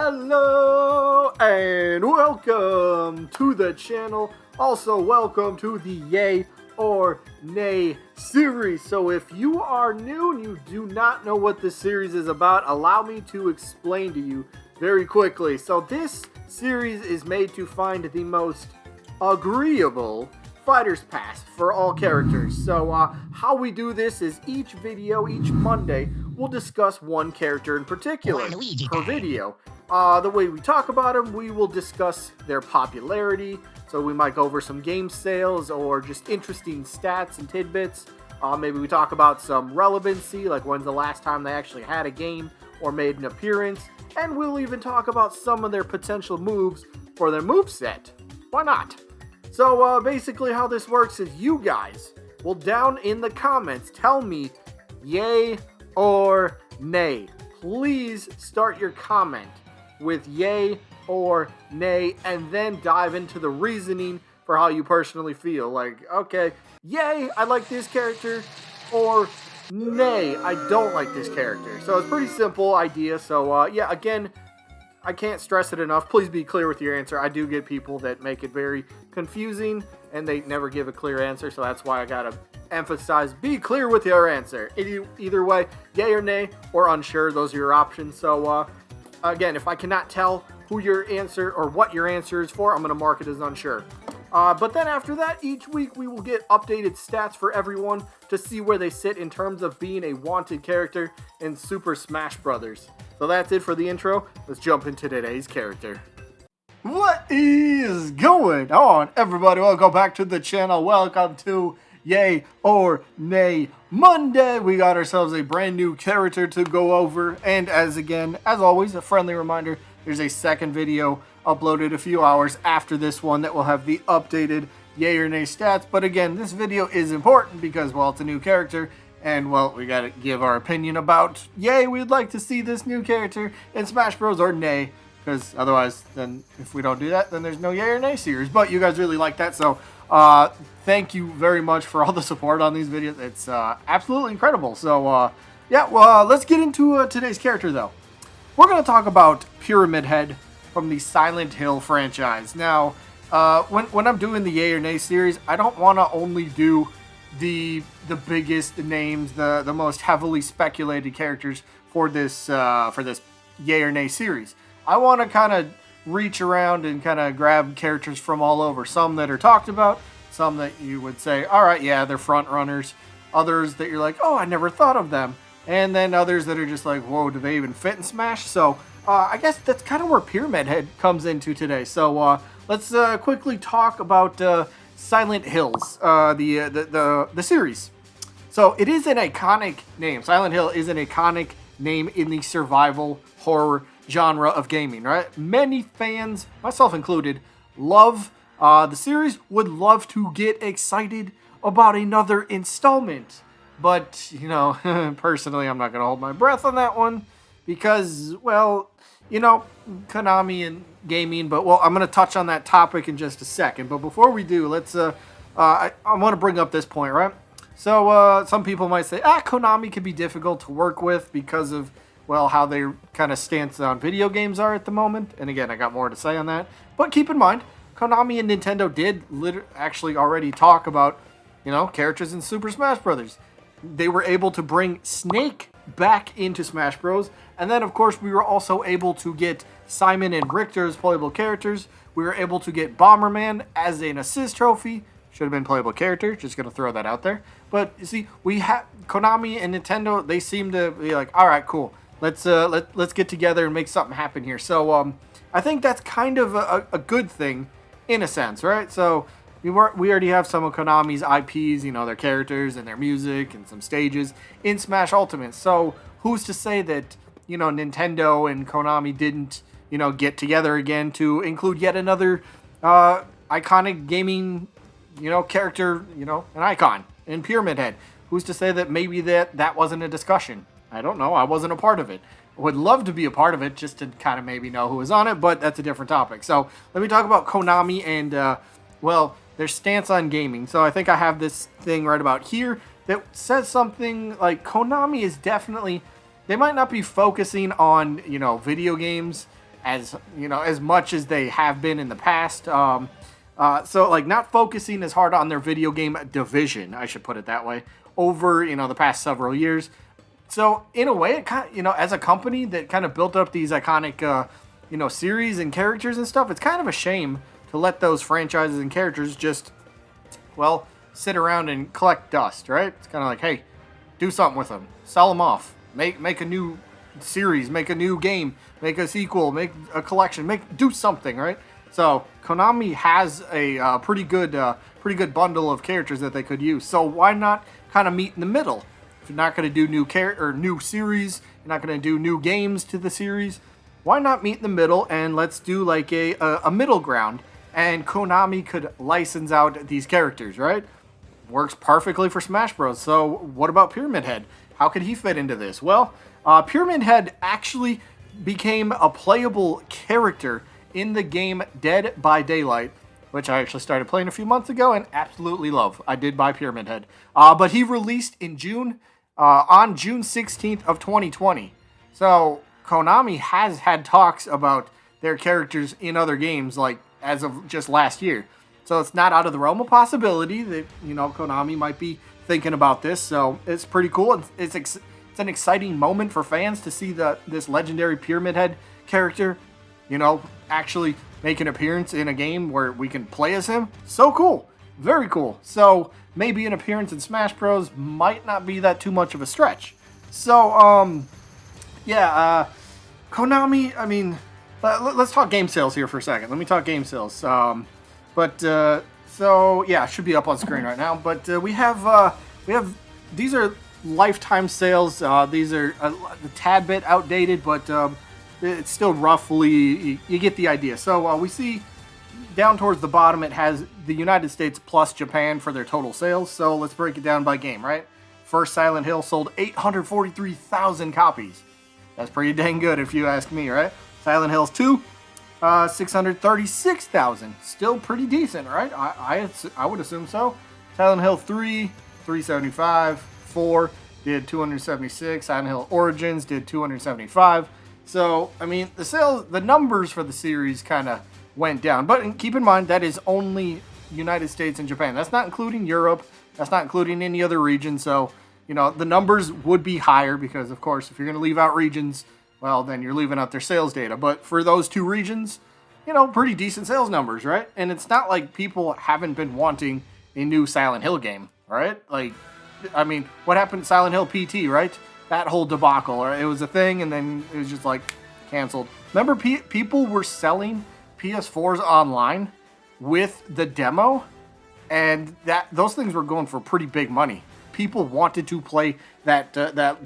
Hello and welcome to the channel. Also welcome to the Yay or Nay series. So if you are new and you do not know what this series is about, allow me to explain to you very quickly. So this series is made to find the most agreeable Fighter's Pass for all characters. So how we do this is each video, each Monday, we'll discuss one character in particular per video. The way we talk about them, we will discuss their popularity. So we might go over some game sales or just interesting stats and tidbits. Maybe we talk about some relevancy, like when's the last time they actually had a game or made an appearance. And we'll even talk about some of their potential moves for their moveset. Why not? So basically how this works is you guys will down in the comments tell me yay or nay. Please start your comment with yay or nay and then dive into the reasoning for how you personally feel. Like, okay, yay, I like this character, or nay, I don't like this character. So it's a pretty simple idea. So yeah, again, I can't stress it enough. Please be clear with your answer. I do get people that make it very confusing and they never give a clear answer. So that's why I gotta emphasize, be clear with your answer. Either way, yay or nay or unsure, those are your options. So again, if I cannot tell who your answer or what your answer is for, I'm gonna mark it as unsure. But then after that, each week we will get updated stats for everyone to see where they sit in terms of being a wanted character in Super Smash Bros. So that's it for the intro. Let's jump into today's character. What is going on, everybody? Welcome back to the channel. Welcome to Yay or Nay Monday. We got ourselves a brand new character to go over. And as always, a friendly reminder, there's a second video uploaded a few hours after this one that will have the updated Yay or Nay stats. But again, this video is important because, well, it's a new character. And, well, we gotta give our opinion about, yay, we'd like to see this new character in Smash Bros. Or nay. Because otherwise, then, if we don't do that, then there's no Yay or Nay series. But you guys really like that, so thank you very much for all the support on these videos. It's absolutely incredible. So, yeah, well, let's get into today's character, though. We're going to talk about Pyramid Head from the Silent Hill franchise. Now, when I'm doing the Yay or Nay series, I don't want to only do the biggest names, the most heavily speculated characters for this Yay or Nay series. I want to kind of reach around and kind of grab characters from all over. Some that are talked about, some that you would say, all right, yeah, they're front runners. Others that you're like, oh, I never thought of them. And then others that are just like, whoa, do they even fit in Smash? So I guess that's kind of where Pyramid Head comes into today. So let's quickly talk about Silent Hills, the series. So it is an iconic name. Silent Hill is an iconic name in the survival horror genre of gaming, right? Many fans, myself included, love the series, would love to get excited about another installment. But, you know, personally, I'm not going to hold my breath on that one because, well, you know, Konami and gaming, but, well, I'm going to touch on that topic in just a second. But before we do, let's, I want to bring up this point, right? So, some people might say, Konami can be difficult to work with because of, well, how their kind of stance on video games are at the moment. And again, I got more to say on that. But keep in mind, Konami and Nintendo did actually already talk about, you know, characters in Super Smash Bros. They were able to bring Snake back into Smash Bros. And then, of course, we were also able to get Simon and Richter as playable characters. We were able to get Bomberman as an assist trophy. Should have been playable character. Just going to throw that out there. But, you see, we have Konami and Nintendo, they seem to be like, all right, cool. Let's get together and make something happen here. So I think that's kind of a good thing in a sense, right? So we already have some of Konami's IPs, you know, their characters and their music and some stages in Smash Ultimate. So who's to say that, you know, Nintendo and Konami didn't, you know, get together again to include yet another iconic gaming, you know, character, you know, an icon in Pyramid Head. Who's to say that maybe that wasn't a discussion? I don't know. I wasn't a part of it. I would love to be a part of it just to kind of maybe know who was on it, but that's a different topic. So let me talk about Konami and, well, their stance on gaming. So I think I have this thing right about here that says something like Konami is definitely, they might not be focusing on, you know, video games as as much as they have been in the past. So like not focusing as hard on their video game division, I should put it that way, over the past several years. So in a way, it kind of, as a company that kind of built up these iconic series and characters and stuff, it's kind of a shame to let those franchises and characters just, well, sit around and collect dust, right? It's kind of like, hey, do something with them, sell them off, make a new series, make a new game, make a sequel, make a collection, do something, right? So Konami has a pretty good bundle of characters that they could use. So why not kind of meet in the middle? If you're not going to do new series, you're not going to do new games to the series, why not meet in the middle and let's do like a middle ground, and Konami could license out these characters, right? Works perfectly for Smash Bros. So what about Pyramid Head? How could he fit into this? Well, Pyramid Head actually became a playable character in the game Dead by Daylight, which I actually started playing a few months ago and absolutely love. I did buy Pyramid Head. But he released in June, on June 16th of 2020. So Konami has had talks about their characters in other games, like as of just last year. So it's not out of the realm of possibility that, Konami might be thinking about this. So it's pretty cool. It's an exciting moment for fans to see this legendary Pyramid Head character, actually make an appearance in a game where we can play as him. So cool. Very cool. So maybe an appearance in Smash Bros. Might not be that too much of a stretch. So, Konami, I mean, let's talk game sales here for a second. Let me talk game sales. So yeah, it should be up on screen right now. But we have these are lifetime sales. These are a tad bit outdated, but it's still roughly, you get the idea. So we see down towards the bottom, it has the United States plus Japan for their total sales. So let's break it down by game, right? First Silent Hill sold 843,000 copies. That's pretty dang good if you ask me, right? Silent Hills 2, 636,000. Still pretty decent, right? I would assume so. Silent Hill 3, 375. 4 did 276. Silent Hill Origins did 275. So, I mean, the numbers for the series kind of went down. But keep in mind, that is only United States and Japan. That's not including Europe. That's not including any other region. So, the numbers would be higher because, of course, if you're going to leave out regions, well, then you're leaving out their sales data. But for those two regions, pretty decent sales numbers, right? And it's not like people haven't been wanting a new Silent Hill game, right? Like, I mean, what happened to Silent Hill PT, right? That whole debacle, right? It was a thing, and then it was just like canceled. Remember, people were selling PS4s online with the demo, and those things were going for pretty big money. People wanted to play that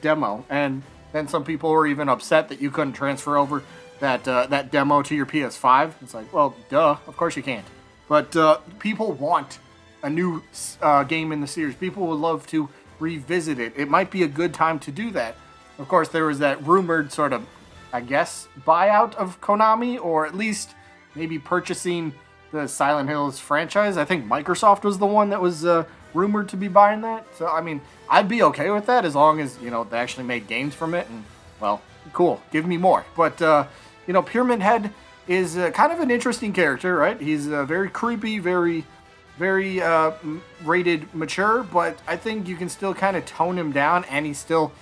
demo, and then some people were even upset that you couldn't transfer over that demo to your PS5. It's like, well, duh, of course you can't. But people want a new game in the series. People would love to revisit it. It might be a good time to do that. Of course, there was that rumored sort of, I guess, buyout of Konami, or at least maybe purchasing the Silent Hills franchise. I think Microsoft was the one that was rumored to be buying that. So, I mean, I'd be okay with that as long as, they actually made games from it. And, well, cool. Give me more. But, Pyramid Head is kind of an interesting character, right? He's very creepy, very rated mature, but I think you can still kind of tone him down, and he still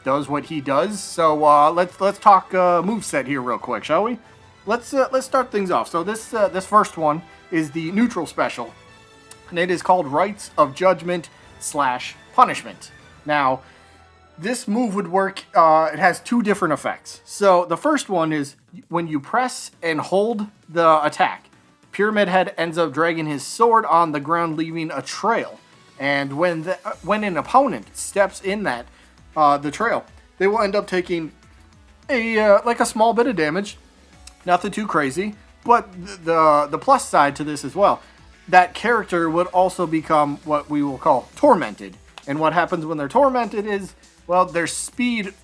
does what he does. So let's talk moveset here real quick, shall we? Let's start things off. So this first one is the neutral special, and it is called Rites of Judgment / Punishment. Now, this move would work. It has two different effects. So the first one is when you press and hold the attack, Pyramid Head ends up dragging his sword on the ground, leaving a trail. And when an opponent steps in the trail, they will end up taking a small bit of damage. Nothing too crazy, but the plus side to this as well, that character would also become what we will call tormented. And what happens when they're tormented is, well, their speed,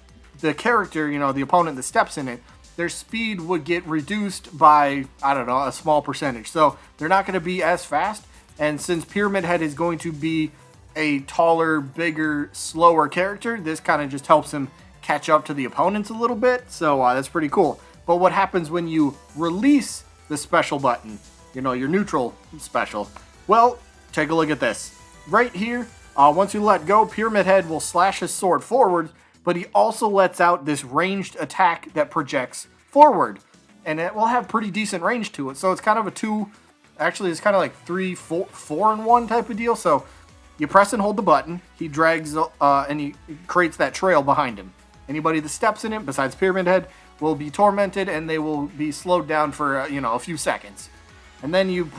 the character, the opponent that steps in it, their speed would get reduced by, I don't know, a small percentage. So they're not going to be as fast. And since Pyramid Head is going to be a taller, bigger, slower character, this kind of just helps him catch up to the opponents a little bit. So that's pretty cool. But what happens when you release the special button, your neutral special? Well, take a look at this. Right here, once you let go, Pyramid Head will slash his sword forward, but he also lets out this ranged attack that projects forward. And it will have pretty decent range to it. So it's kind of a two, actually it's kind of like 3, 4 in 1 type of deal. So you press and hold the button, he drags and he creates that trail behind him. Anybody that steps in it, besides Pyramid Head, will be tormented and they will be slowed down for, a few seconds. And then you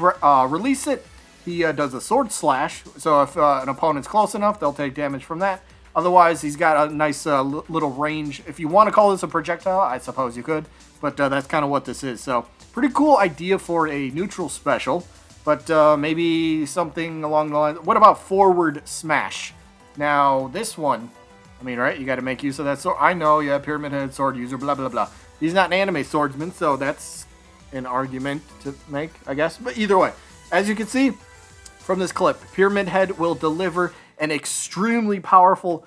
release it, he does a sword slash. So if an opponent's close enough, they'll take damage from that. Otherwise, he's got a nice little range. If you want to call this a projectile, I suppose you could. But that's kind of what this is. So, pretty cool idea for a neutral special. But maybe something along the lines. What about forward smash? Now, this one, right? You got to make use of that sword. I know, yeah, Pyramid Head sword user, blah, blah, blah. He's not an anime swordsman, so that's an argument to make, I guess. But either way, as you can see from this clip, Pyramid Head will deliver an extremely powerful,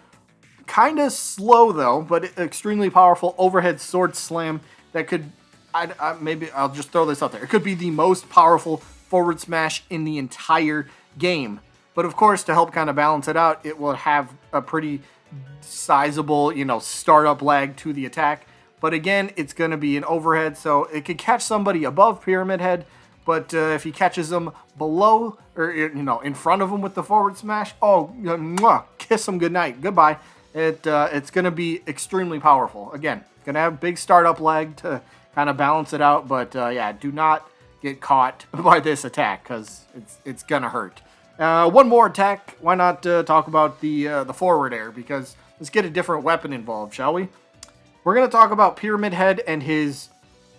kind of slow though, but extremely powerful overhead sword slam that could, maybe I'll just throw this out there. It could be the most powerful forward smash in the entire game. But of course, to help kind of balance it out, it will have a pretty sizable, startup lag to the attack. But again, it's going to be an overhead, so it could catch somebody above Pyramid Head. But if he catches them below, or in front of him with the forward smash, kiss him goodnight, goodbye. It's going to be extremely powerful. Again, going to have big startup lag to kind of balance it out. But yeah, do not get caught by this attack because it's going to hurt. One more attack. Why not talk about the forward air? Because let's get a different weapon involved, shall we? We're going to talk about Pyramid Head and his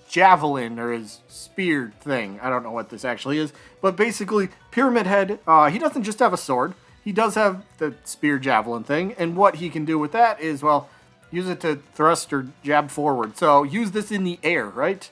javelin or his spear thing. I don't know what this actually is, but basically Pyramid Head, he doesn't just have a sword, he does have the spear javelin thing, and what he can do with that is, well, use it to thrust or jab forward. So use this in the air, right?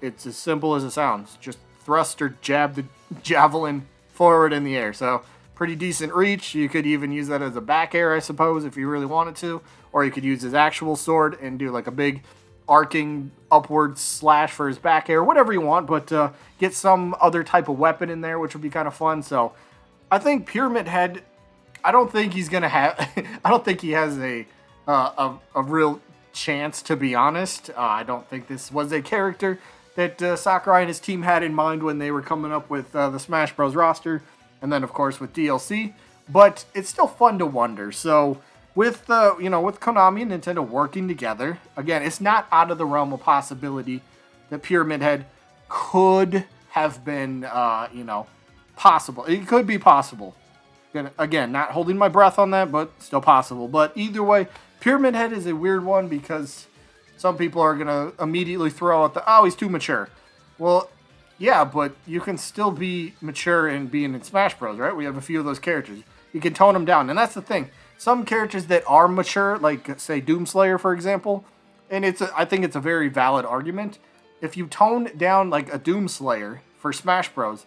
It's as simple as it sounds. Just thrust or jab the javelin forward in the air. So pretty decent reach. You could even use that as a back air, I suppose, if you really wanted to, or you could use his actual sword and do like a big arcing upward slash for his back air, whatever you want, but get some other type of weapon in there, which would be kind of fun. So I think Pyramid Head, I don't think he's gonna have I don't think he has a real chance, to be honest. I don't think this was a character that Sakurai and his team had in mind when they were coming up with the Smash Bros roster, and then of course with DLC, but it's still fun to wonder. So with with Konami and Nintendo working together, again, it's not out of the realm of possibility that Pyramid Head could have been, possible. It could be possible. Again, not holding my breath on that, but still possible. But either way, Pyramid Head is a weird one because some people are going to immediately throw out he's too mature. Well, yeah, but you can still be mature and being in Smash Bros, right? We have a few of those characters. You can tone them down, and that's the thing. Some characters that are mature, like, say, Doomslayer, for example, and I think it's a very valid argument. If you tone down, like, a Doomslayer for Smash Bros,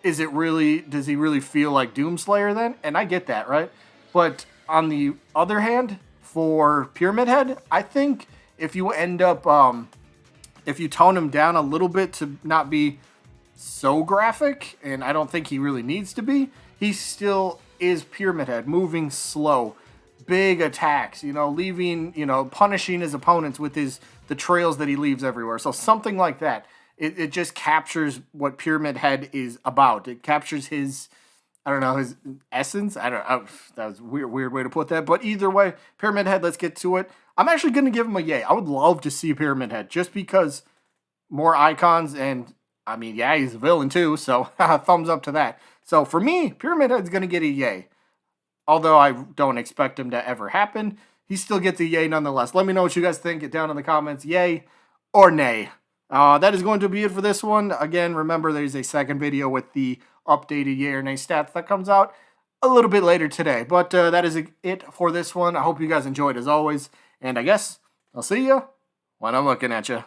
does he really feel like Doomslayer then? And I get that, right? But on the other hand, for Pyramid Head, I think if you end up, if you tone him down a little bit to not be so graphic, and I don't think he really needs to be, he still is Pyramid Head, moving slow, big attacks, leaving, punishing his opponents with the trails that he leaves everywhere. So something like that. It just captures what Pyramid Head is about. It captures his essence. I don't know. That was a weird way to put that. But either way, Pyramid Head, let's get to it. I'm actually going to give him a yay. I would love to see Pyramid Head just because more icons and, he's a villain too. So thumbs up to that. So for me, Pyramid Head's going to get a yay. Although I don't expect him to ever happen, he still gets a yay nonetheless. Let me know what you guys think. Get down in the comments, yay or nay. That is going to be it for this one. Again, remember there's a second video with the updated yay or nay stats that comes out a little bit later today. But that is it for this one. I hope you guys enjoyed as always. And I guess I'll see you when I'm looking at you.